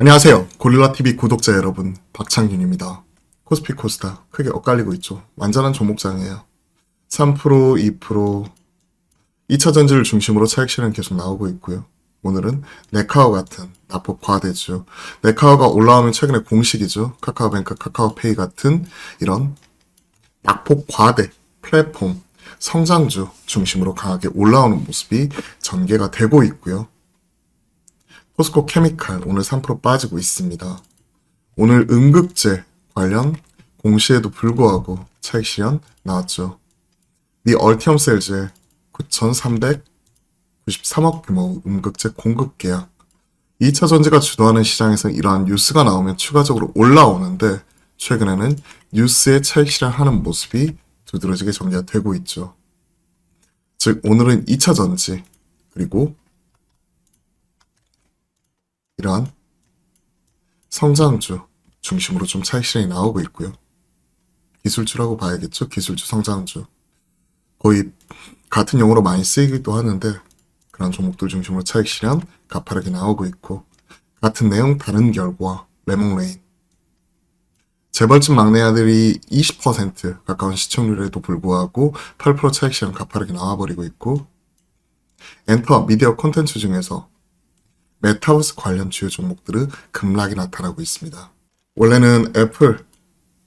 안녕하세요. 고릴라TV 구독자 여러분, 박창균입니다. 코스피 코스닥 크게 엇갈리고 있죠. 완전한 종목장이에요. 3%, 2%, 2차 전지를 중심으로 차익 실현 계속 나오고 있고요. 오늘은 네카오 같은 낙폭 과대주, 네카오가 올라오면 최근에 공식이죠. 카카오뱅크, 카카오페이 같은 이런 낙폭 과대 플랫폼 성장주 중심으로 강하게 올라오는 모습이 전개가 되고 있고요. 포스코 케미칼 오늘 3% 빠지고 있습니다. 오늘 음극재 관련 공시에도 불구하고 차익 실현 나왔죠. 미 얼티엄 셀즈의 9,393억 규모 음극재 공급 계약. 2차 전지가 주도하는 시장에서 이러한 뉴스가 나오면 추가적으로 올라오는데 최근에는 뉴스에 차익 실현하는 모습이 두드러지게 전개가 되고 있죠. 즉 오늘은 2차 전지 그리고 이러한 성장주 중심으로 좀 차익 실현이 나오고 있고요. 기술주라고 봐야겠죠. 기술주 성장주. 거의 같은 용어로 많이 쓰이기도 하는데 그런 종목들 중심으로 차익 실현 가파르게 나오고 있고 같은 내용 다른 결과 레몬레인. 재벌집 막내 아들이 20% 가까운 시청률에도 불구하고 8% 차익 실현 가파르게 나와버리고 있고 엔터 미디어 콘텐츠 중에서 메타버스 관련 주요 종목들의 급락이 나타나고 있습니다. 원래는 애플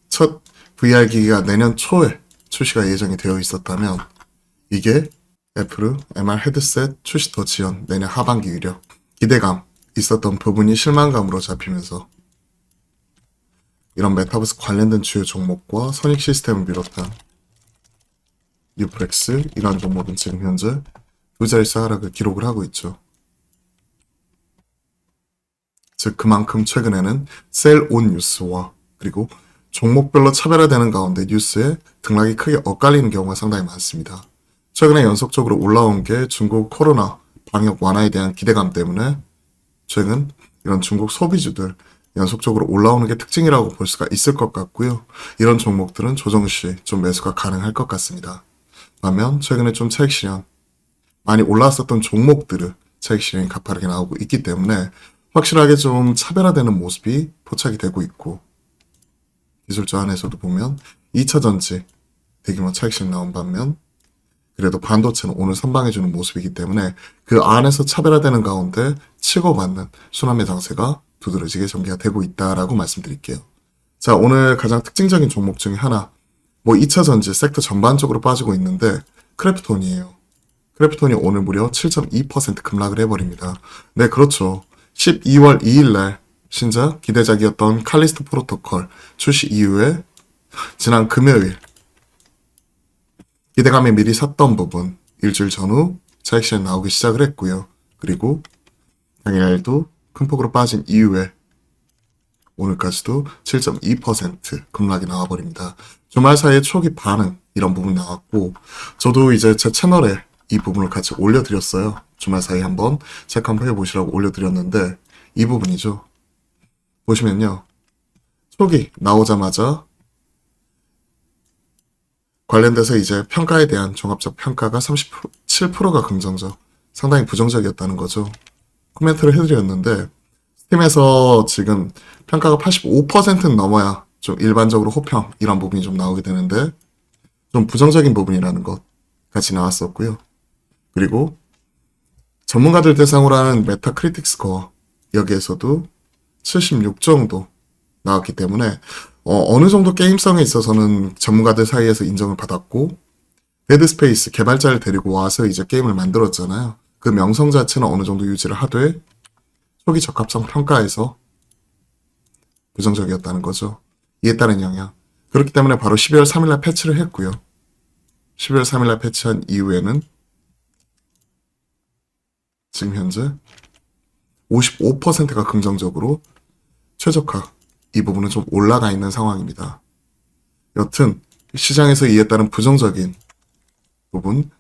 첫 VR 기기가 내년 초에 출시가 예정이 되어 있었다면 이게 애플의 MR 헤드셋 출시 더 지연 내년 하반기 유력 기대감 있었던 부분이 실망감으로 잡히면서 이런 메타버스 관련된 주요 종목과 선익 시스템을 비롯한 뉴플렉스 이러한 종목은 지금 현재 두 자릿수 하락을 기록을 하고 있죠. 즉 그만큼 최근에는 셀온 뉴스와 그리고 종목별로 차별화되는 가운데 뉴스에 등락이 크게 엇갈리는 경우가 상당히 많습니다. 최근에 연속적으로 올라온 게 중국 코로나 방역 완화에 대한 기대감 때문에 최근 이런 중국 소비주들 연속적으로 올라오는 게 특징이라고 볼 수가 있을 것 같고요. 이런 종목들은 조정 시 좀 매수가 가능할 것 같습니다. 반면 최근에 좀 차익 실현 많이 올라왔었던 종목들은 차익 실현이 가파르게 나오고 있기 때문에 확실하게 좀 차별화되는 모습이 포착이 되고 있고 기술주 안에서도 보면 2차 전지 대규모 차익 실현 나온 반면 그래도 반도체는 오늘 선방해주는 모습이기 때문에 그 안에서 차별화되는 가운데 치고받는 순환매 장세가 두드러지게 전개가 되고 있다라고 말씀드릴게요. 자, 오늘 가장 특징적인 종목 중에 하나 2차 전지 섹터 전반적으로 빠지고 있는데 크래프톤이에요. 크래프톤이 오늘 무려 7.2% 급락을 해버립니다. 네, 그렇죠. 12월 2일날 신작 기대작이었던 칼리스토 프로토콜 출시 이후에 지난 금요일 기대감에 미리 샀던 부분 일주일 전후 차익 실현 나오기 시작을 했고요. 그리고 당일날도 큰 폭으로 빠진 이후에 오늘까지도 7.2% 급락이 나와버립니다. 주말 사이에 초기 반응 이런 부분 나왔고 저도 이제 제 채널에 이 부분을 같이 올려드렸어요. 주말 사이에 한번 체크 한번 해보시라고 올려드렸는데 이 부분이죠. 보시면요. 초기 나오자마자 관련돼서 이제 평가에 대한 종합적 평가가 37%가 긍정적, 상당히 부정적이었다는 거죠. 코멘트를 해드렸는데 스팀에서 지금 평가가 85%는 넘어야 좀 일반적으로 호평 이런 부분이 좀 나오게 되는데 좀 부정적인 부분이라는 것 같이 나왔었고요. 그리고 전문가들 대상으로 하는 메타크리틱 스코어 여기에서도 76 정도 나왔기 때문에 어느 정도 게임성에 있어서는 전문가들 사이에서 인정을 받았고 데드스페이스 개발자를 데리고 와서 이제 게임을 만들었잖아요. 그 명성 자체는 어느 정도 유지를 하되 초기 적합성 평가에서 부정적이었다는 거죠. 이에 따른 영향. 그렇기 때문에 바로 12월 3일날 패치를 했고요. 12월 3일날 패치한 이후에는 지금 현재 55%가 긍정적으로 최적화 이 부분은 좀 올라가 있는 상황입니다. 여튼 시장에서 이에 따른 부정적인 부분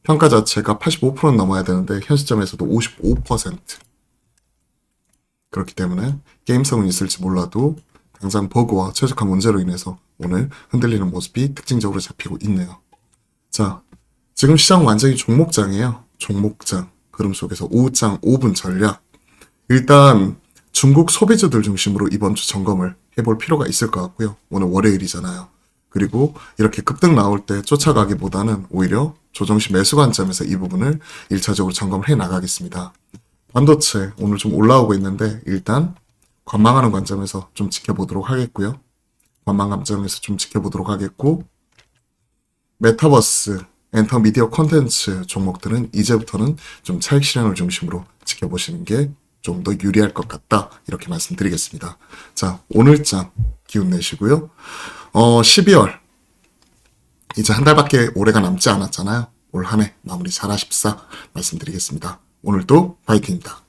평가 자체가 85%는 넘어야 되는데 현 시점에서도 55% 그렇기 때문에 게임성은 있을지 몰라도 당장 버그와 최적화 문제로 인해서 오늘 흔들리는 모습이 특징적으로 잡히고 있네요. 자, 지금 시장 완전히 종목장이에요. 종목장 흐름 속에서 오후장 5분 전략 일단 중국 소비주들 중심으로 이번 주 점검을 해볼 필요가 있을 것 같고요. 오늘 월요일이잖아요. 그리고 이렇게 급등 나올 때 쫓아가기보다는 오히려 조정시 매수 관점에서 이 부분을 1차적으로 점검을 해 나가겠습니다. 반도체 오늘 좀 올라오고 있는데 일단 관망하는 관점에서 좀 지켜보도록 하겠고요. 관망 관점에서 좀 지켜보도록 하겠고, 메타버스, 엔터 미디어 콘텐츠 종목들은 이제부터는 좀 차익 실현을 중심으로 지켜보시는 게 좀 더 유리할 것 같다. 이렇게 말씀드리겠습니다. 자, 오늘장 기운 내시고요. 12월 이제 한 달밖에 올해가 남지 않았잖아요. 올 한 해 마무리 잘 하십사 말씀드리겠습니다. 오늘도 파이팅입니다.